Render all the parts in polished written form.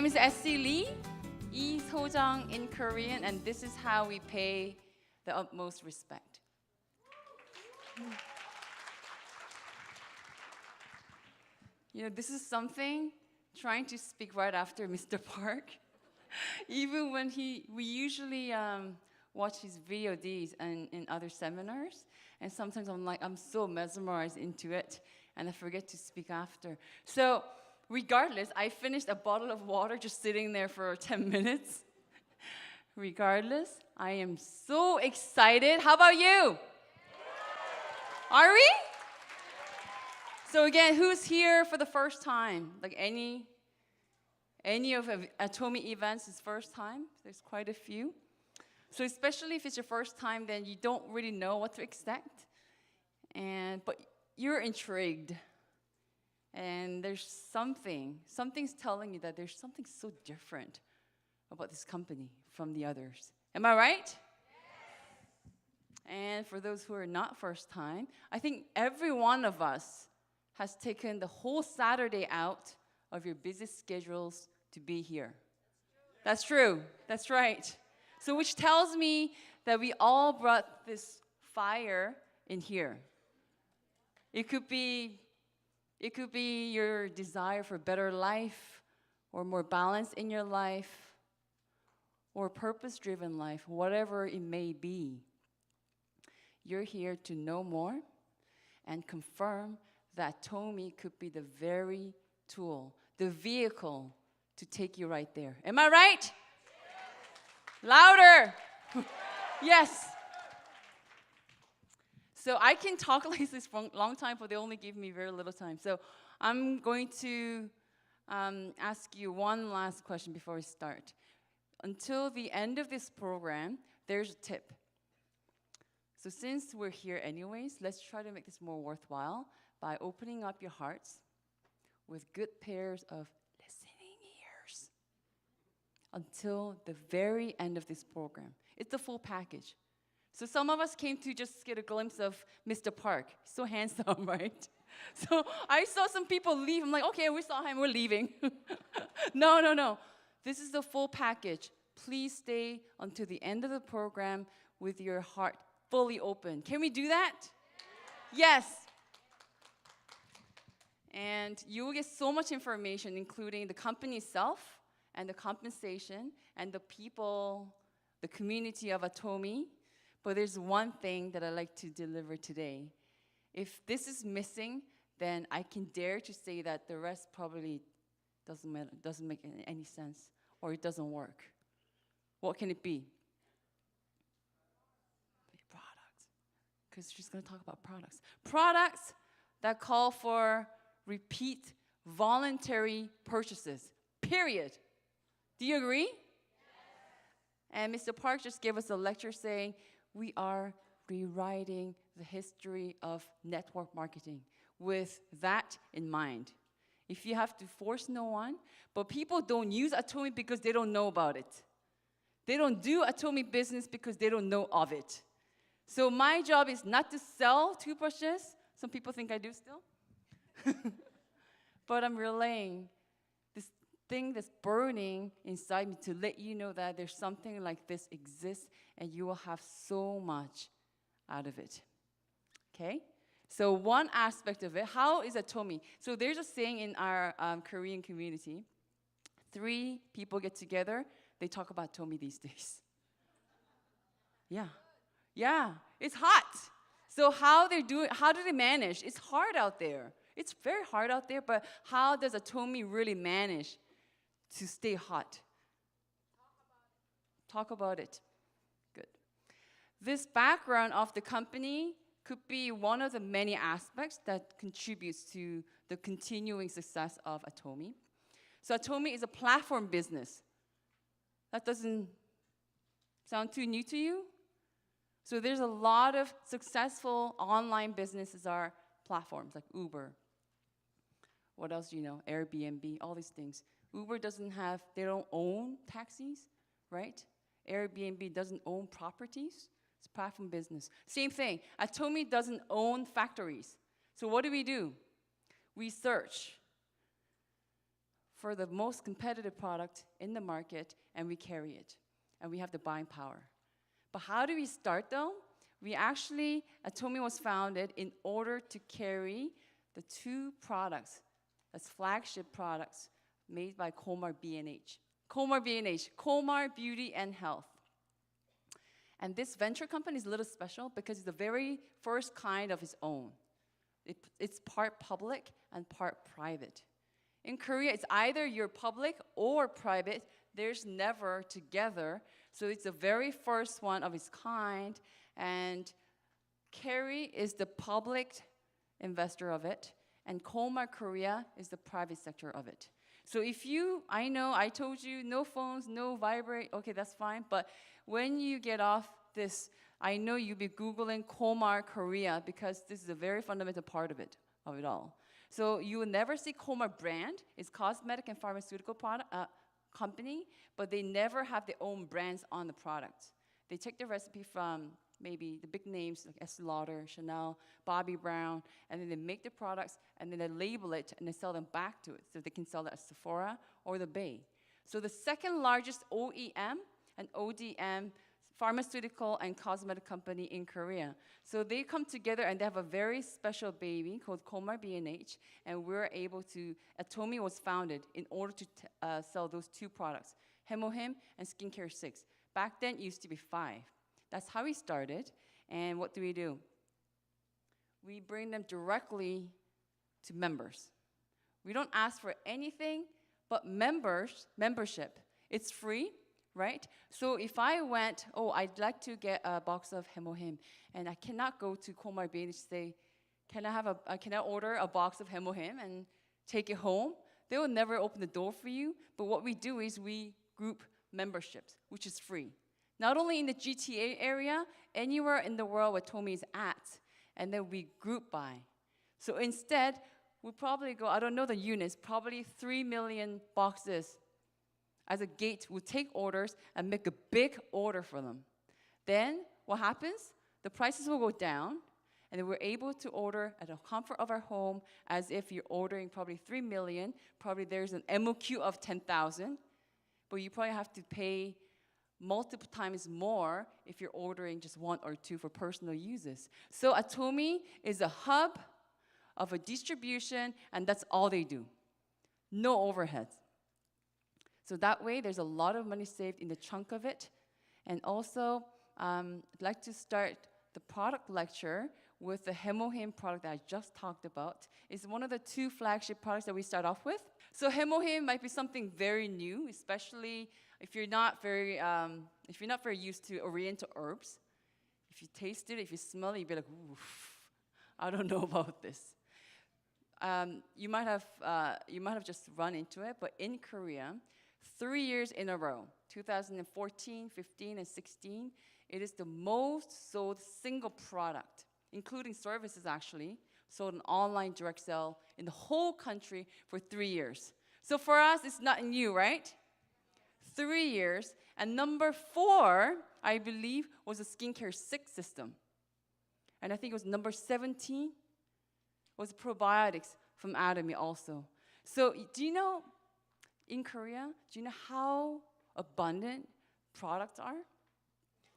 name is S.C. Lee, Lee Sojang in Korean, and this is how we pay the utmost respect. You know, this is something, trying to speak right after Mr. Park. Even when we usually watch his VODs and in other seminars, and sometimes I'm so mesmerized into it, and I forget to speak after. So regardless, I finished a bottle of water just sitting there for 10 minutes. Regardless, I am so excited. How about you? Are we? So again, who's here for the first time? Like any of Atomy events is first time? There's quite a few. So especially if it's your first time, then you don't really know what to expect. But you're intrigued. And there's something's telling you that there's something so different about this company from the others. Am I right? Yes. And for those who are not first time, I think every one of us has taken the whole Saturday out of your busy schedules to be here. That's true. That's right. So which tells me that we all brought this fire in here. It could be your desire for a better life, or more balance in your life, or purpose-driven life, whatever it may be. You're here to know more and confirm that Atomy could be the very tool, the vehicle to take you right there. Am I right? Yes. Louder. Yes. So I can talk like this for a long time, but they only give me very little time. So I'm going to ask you one last question before we start. Until the end of this program, there's a tip. So since we're here anyways, let's try to make this more worthwhile by opening up your hearts with good pairs of listening ears until the very end of this program. It's the full package. So some of us came to just get a glimpse of Mr. Park. So handsome, right? So I saw some people leave. I'm like, okay, we saw him, we're leaving. No. This is the full package. Please stay until the end of the program with your heart fully open. Can we do that? Yes. And you will get so much information, including the company itself, and the compensation, and the people, the community of Atomy. But there's one thing that I'd like to deliver today. If this is missing, then I can dare to say that the rest probably doesn't make any sense, or it doesn't work. What can it be? Products. Because she's going to talk about products. Products that call for repeat voluntary purchases, period. Do you agree? Yes. And Mr. Park just gave us a lecture saying, we are rewriting the history of network marketing with that in mind. If you have to force no one, but people don't use Atomy because they don't know about it. They don't do Atomy business because they don't know of it. So my job is not to sell toothbrushes. Some people think I do still. But I'm relaying this thing that's burning inside me to let you know that there's something like this exists and you will have so much out of it. Okay? So one aspect of it, how is Atomy? So there's a saying in our Korean community, 3 people get together, they talk about Atomy these days. Yeah, it's hot. So how do they manage? It's hard out there. It's very hard out there, but how does Atomy really manage to stay hot? Talk about it. Good. This background of the company could be one of the many aspects that contributes to the continuing success of Atomy. So Atomy is a platform business. That doesn't sound too new to you? So there's a lot of successful online businesses are platforms like Uber. What else do you know? Airbnb, all these things. Uber they don't own taxis, right? Airbnb doesn't own properties. It's a platform business. Same thing. Atomy doesn't own factories. So what do? We search for the most competitive product in the market, and we carry it. And we have the buying power. But how do we start though? We actually, Atomy was founded in order to carry the two products, that's flagship products, made by Komar B&H. Komar B&H, Komar Beauty and Health. And this venture company is a little special because it's the very first kind of its own. It's part public and part private. In Korea, it's either you're public or private. There's never together. So it's the very first one of its kind. And Kerry is the public investor of it. And Komar Korea is the private sector of it. So if you, I know, I told you, no phones, no vibrate, okay, that's fine. But when you get off this, I know you'll be Googling Komar Korea because this is a very fundamental part of it all. So you will never see Komar brand. It's cosmetic and pharmaceutical product company, but they never have their own brands on the product. They take the recipe from maybe the big names like Estée Lauder, Chanel, Bobbi Brown, and then they make the products, and then they label it, and they sell them back to it. So they can sell it at Sephora or the Bay. So the second largest OEM and ODM pharmaceutical and cosmetic company in Korea. So they come together, and they have a very special baby called Komar B&H, and we're able to, Atomy was founded in order to sell those two products, Hemohim and Skincare 6. Back then, it used to be 5. That's how we started. And what do? We bring them directly to members. We don't ask for anything but membership. It's free, right? So if I went, I'd like to get a box of Hemohim, and I cannot go to Komar B&H and say, can I order a box of Hemohim and take it home? They will never open the door for you. But what we do is we group memberships, which is free. Not only in the GTA area, anywhere in the world where Atomy is at, and then we group by. So instead, we'll probably go, I don't know the units, probably 3 million boxes. As a gate, we'll take orders and make a big order for them. Then what happens? The prices will go down, and then we're able to order at the comfort of our home as if you're ordering probably 3 million. Probably there's an MOQ of 10,000, but you probably have to pay multiple times more if you're ordering just 1 or 2 for personal uses. So Atomy is a hub of a distribution, and that's all they do. No overheads. So that way, there's a lot of money saved in the chunk of it. And also, I'd like to start the product lecture with the Hemohim product that I just talked about. It's one of the 2 flagship products that we start off with. So Hemohim might be something very new, especially if you're not very used to Oriental herbs. If you taste it, if you smell it, you'll be like, oof, I don't know about this. You might have just run into it, but in Korea, 3 years in a row, 2014, 15, and 16, it is the most sold single product, including services actually, sold an online direct sale in the whole country for 3 years. So for us, it's not new, right? 3 years. And number 4, I believe, was a Skincare 6 system. And I think it was number 17 was probiotics from Atomy also. So do you know, in Korea, do you know how abundant products are?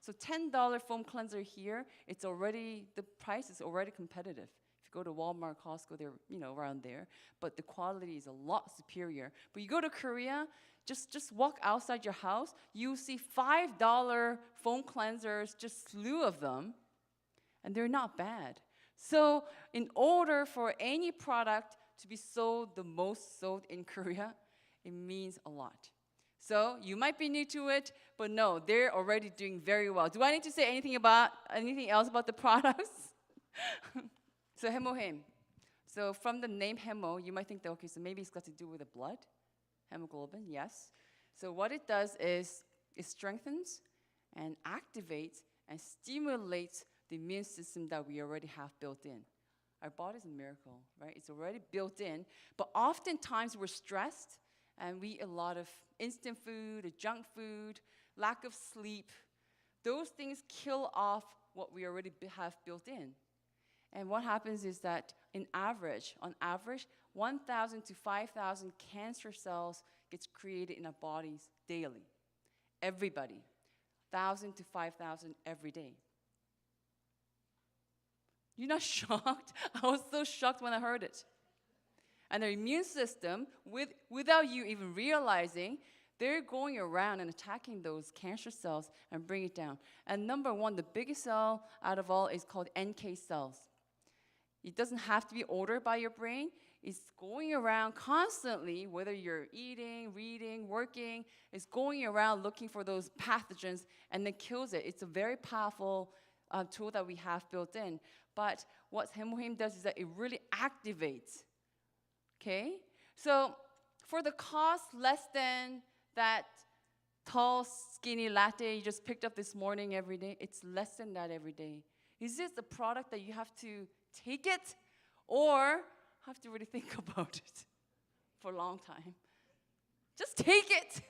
So $10 foam cleanser here, the price is already competitive. If you go to Walmart, Costco, they're around there, but the quality is a lot superior. But you go to Korea, just walk outside your house, you see $5 foam cleansers, just slew of them, and they're not bad. So in order for any product to be sold the most sold in Korea, it means a lot. So you might be new to it, but no, they're already doing very well. Do I need to say anything else about the products? So Hemohim. So from the name Hemo, you might think that, okay, so maybe it's got to do with the blood, hemoglobin, yes. So what it does is it strengthens and activates and stimulates the immune system that we already have built in. Our body's a miracle, right? It's already built in, but oftentimes we're stressed and we eat a lot of instant food, junk food, lack of sleep. Those things kill off what we already have built in. And what happens is that on average, 1,000 to 5,000 cancer cells gets created in our bodies daily. Everybody. 1,000 to 5,000 every day. You're not shocked? I was so shocked when I heard it. And the immune system, without you even realizing, they're going around and attacking those cancer cells and bring it down. And number one, the biggest cell out of all is called NK cells. It doesn't have to be ordered by your brain. It's going around constantly, whether you're eating, reading, working, it's going around looking for those pathogens and then kills it. It's a very powerful tool that we have built in. But what Hemohim does is that it really activates. Okay? So for the cost less than that tall, skinny latte you just picked up this morning every day, it's less than that every day. Is this a product that you have to take it or have to really think about it for a long time? Just take it.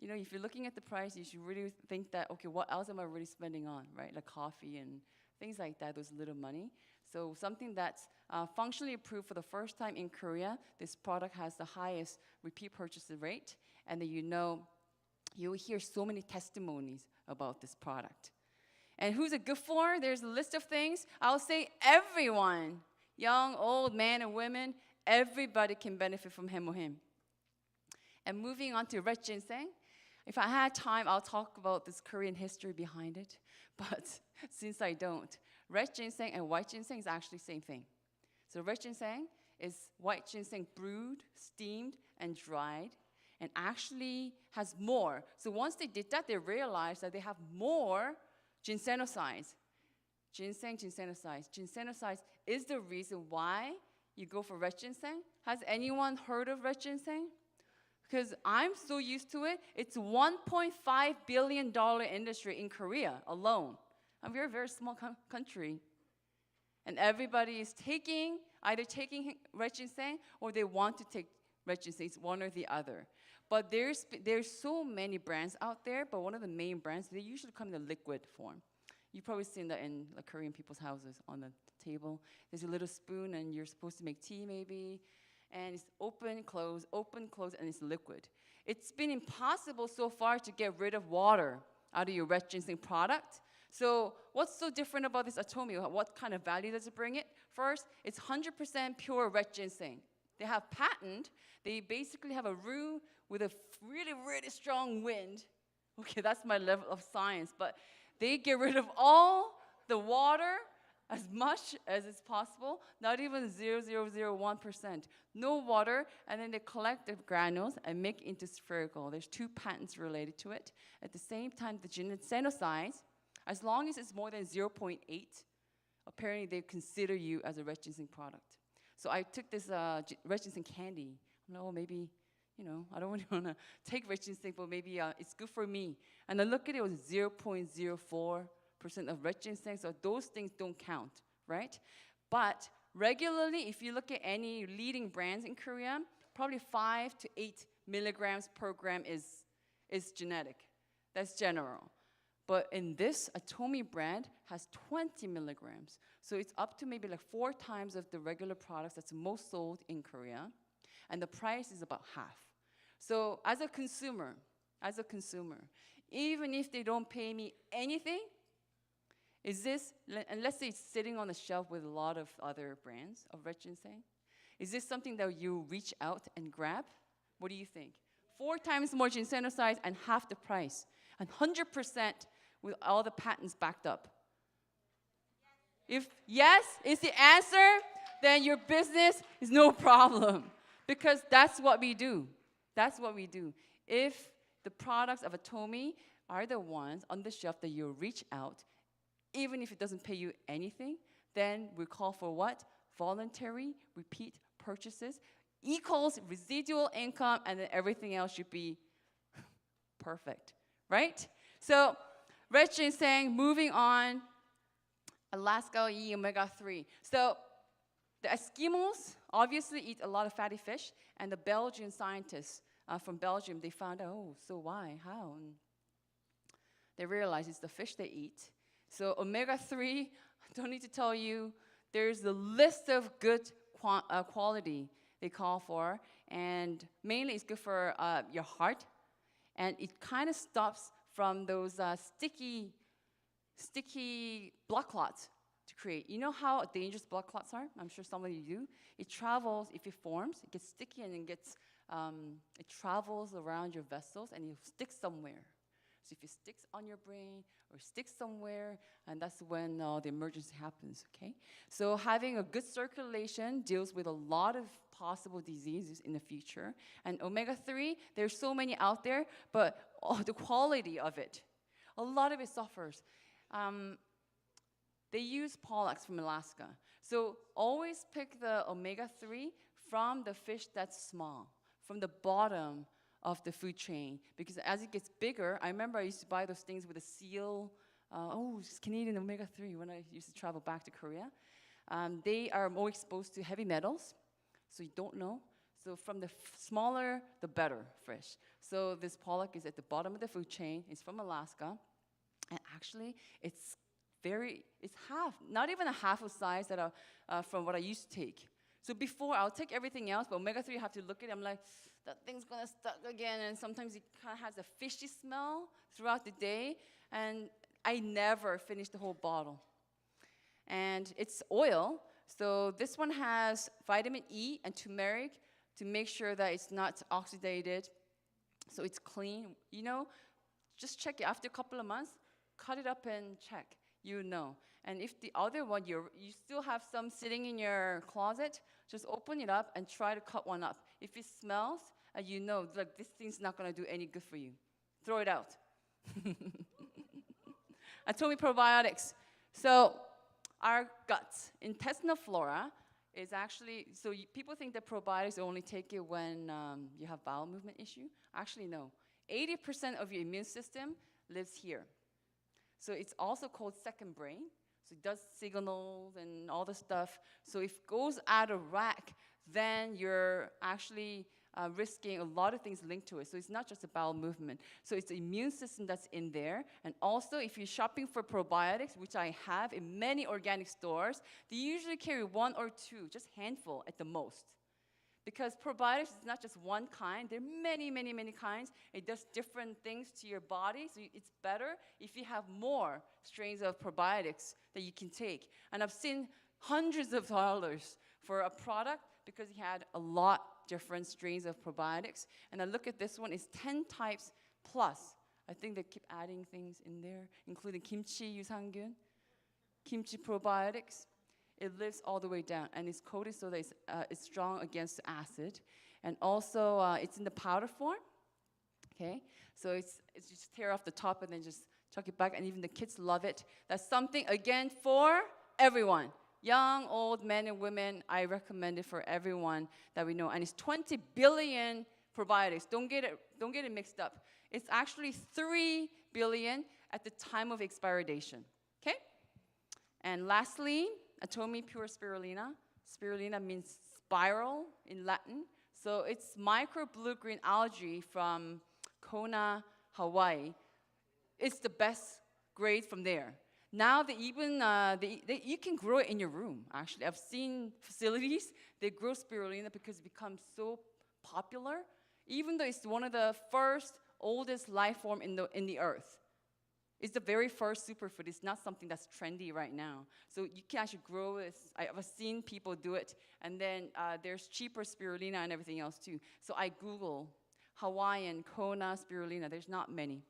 You know, if you're looking at the price, you should really think that, okay, what else am I really spending on, right? Like coffee and things like that, those little money. So something that's functionally approved for the first time in Korea, this product has the highest repeat purchase rate, and then you will hear so many testimonies about this product. And who's it good for? There's a list of things. I'll say everyone, young, old, man and women, everybody can benefit from Hemohim. And moving on to red ginseng. If I had time, I'll talk about this Korean history behind it. But since I don't, red ginseng and white ginseng is actually the same thing. So red ginseng is white ginseng brewed, steamed, and dried, and actually has more. So once they did that, they realized that they have more ginsenosides. Ginsenosides. Ginsenosides is the reason why you go for red ginseng. Has anyone heard of red ginseng? Because I'm so used to it. It's a $1.5 billion industry in Korea alone. And we're a very small country. And everybody is either taking red ginseng or they want to take red ginseng. It's one or the other. But there's so many brands out there, but one of the main brands, they usually come in the liquid form. You've probably seen that in like Korean people's houses on the table. There's a little spoon and you're supposed to make tea maybe. And it's open, close, and it's liquid. It's been impossible so far to get rid of water out of your red ginseng product. So what's so different about this Atomy? What kind of value does it bring it? First, it's 100% pure red ginseng. They have patent. They basically have a room with a really, really strong wind. Okay, that's my level of science. But they get rid of all the water as much as is possible, not even 0.0001%. No water, and then they collect the granules and make it into spherical. There's 2 patents related to it. At the same time, the ginsenosides, as long as it's more than 0.8, apparently they consider you as a red ginseng product. So I took this red ginseng candy. No, maybe, I don't really want to take red ginseng, but maybe it's good for me. And I look at it, it was 0.04% of red ginseng, so those things don't count, right? But regularly, if you look at any leading brands in Korea, probably 5 to 8 milligrams per gram is genetic. That's general. But in this, Atomy brand has 20 milligrams. So it's up to maybe like 4 times of the regular products that's most sold in Korea. And the price is about half. So as a consumer, even if they don't pay me anything, is this, and let's say it's sitting on the shelf with a lot of other brands of red ginseng, is this something that you reach out and grab? What do you think? 4 times more ginsenosides and half the price, and 100% with all the patents backed up. If yes is the answer, then your business is no problem, because that's what we do. That's what we do. If the products of Atomy are the ones on the shelf that you reach out, even if it doesn't pay you anything, then we call for what? Voluntary repeat purchases equals residual income, and then everything else should be perfect, right? So red ginseng, moving on, Alaska E omega-3. So the Eskimos obviously eat a lot of fatty fish, and the Belgian scientists from Belgium, they found out, oh, so why, how? And they realized it's the fish they eat. So omega-3, don't need to tell you, there's a list of good quality they call for, and mainly it's good for your heart, and it kind of stops from those sticky blood clots to create. You know how dangerous blood clots are? I'm sure some of you do. It travels, if it forms, it gets sticky and it travels around your vessels and it sticks somewhere. So if it sticks on your brain or sticks somewhere, and that's when the emergency happens, okay? So having a good circulation deals with a lot of possible diseases in the future. And omega-3, there's so many out there, but the quality of it, a lot of it suffers. They use pollax from Alaska. So always pick the omega-3 from the fish that's small, from the bottom of the food chain, because as it gets bigger, I remember I used to buy those things with a seal, it's Canadian omega-3 when I used to travel back to Korea. They are more exposed to heavy metals, so you don't know. So from the smaller, the better fish. So this pollock is at the bottom of the food chain. It's from Alaska, and actually it's half, not even a half of size that from what I used to take. So before, I'll take everything else, but omega-3, I have to look at it. I'm like, that thing's gonna stuck again, and sometimes it kind of has a fishy smell throughout the day, and I never finish the whole bottle. And it's oil, so this one has vitamin E and turmeric to make sure that it's not oxidated, so it's clean. You know, just check it after a couple of months, cut it up and check. You know. And if the other one, you still have some sitting in your closet, just open it up and try to cut one up. If it smells, you know, like this thing's not gonna do any good for you. Throw it out. Atomy probiotics. So our guts, intestinal flora, is actually, so people think that probiotics only take it when you have bowel movement issue. Actually, no. 80% of your immune system lives here. So it's also called second brain. So it does signals and all the stuff. So if it goes out of whack, then you're actually risking a lot of things linked to it. So it's not just a bowel movement. So it's the immune system that's in there. And also, if you're shopping for probiotics, which I have in many organic stores, they usually carry one or two, just handful at the most. Because probiotics is not just one kind. There are many, many, many kinds. It does different things to your body. So it's better if you have more strains of probiotics that you can take. And I've seen hundreds of dollars for a product because it had a lot different strains of probiotics. And I look at this one, it's 10 types plus. I think they keep adding things in there, including kimchi 유산균, kimchi probiotics. It lives all the way down, and it's coated so that it's strong against acid. And also, it's in the powder form, okay? So it's just tear off the top and then just chuck it back, and even the kids love it. That's something, again, for everyone. Young, old, men and women, I recommend it for everyone that we know. And it's 20 billion probiotics. Don't get it mixed up. It's actually 3 billion at the time of expiration, okay? And lastly, Atomy pure spirulina. Spirulina means spiral in Latin. So it's micro blue-green algae from Kona, Hawaii. It's the best grade from there. Now they even, you can grow it in your room, actually. I've seen facilities, they grow spirulina because it becomes so popular, even though it's one of the first, oldest life form in the earth. It's the very first superfood. It's not something that's trendy right now. So you can actually grow this. I've seen people do it. And then there's cheaper spirulina and everything else too. So I Google Hawaiian Kona spirulina. There's not many.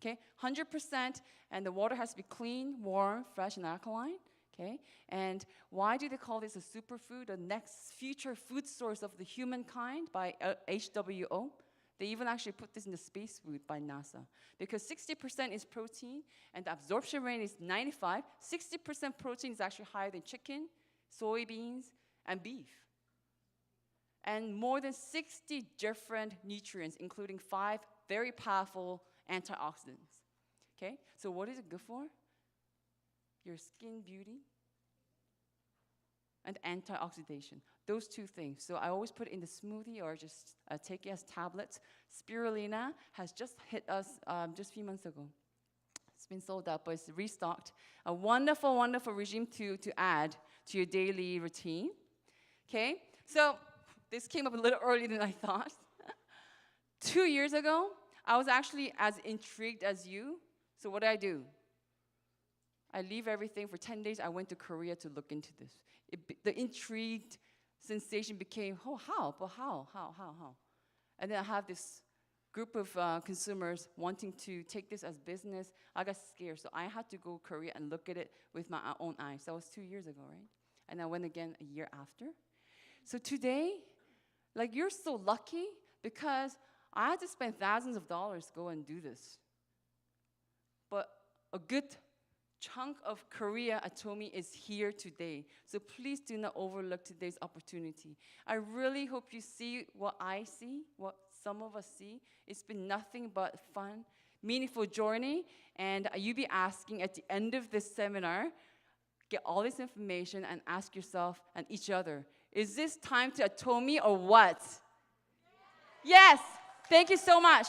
Okay, 100%, and the water has to be clean, warm, fresh, and alkaline. Okay, and why do they call this a superfood, the next future food source of the humankind by HWO? They even actually put this in the space food by NASA. Because 60% is protein, and the absorption rate is 95. 60% protein is actually higher than chicken, soybeans, and beef. And more than 60 different nutrients, including 5 very powerful antioxidants. Okay, so what is it good for? Your skin beauty and antioxidation. Those two things. So I always put it in the smoothie or just take it as tablets. Spirulina has just hit us just a few months ago. been sold out, but it's restocked. A wonderful, wonderful regime to add to your daily routine. Okay, so this came up a little earlier than I thought. 2 years ago, I was actually as intrigued as you. So what did? I leave everything for 10 days. I went to Korea to look into this. The intrigued sensation became, oh, how? But how? And then I have this group of consumers wanting to take this as business. I got scared, so I had to go to Korea and look at it with my own eyes. That was 2 years ago, right? And I went again a year after. So today, like, you're so lucky because I had to spend thousands of dollars to go and do this. But a good chunk of Korea Atomy is here today. So please do not overlook today's opportunity. I really hope you see what I see, what some of us see. It's been nothing but fun, meaningful journey. And you'll be asking at the end of this seminar, get all this information and ask yourself and each other, is this time to Atomy or what? Yes! Thank you so much.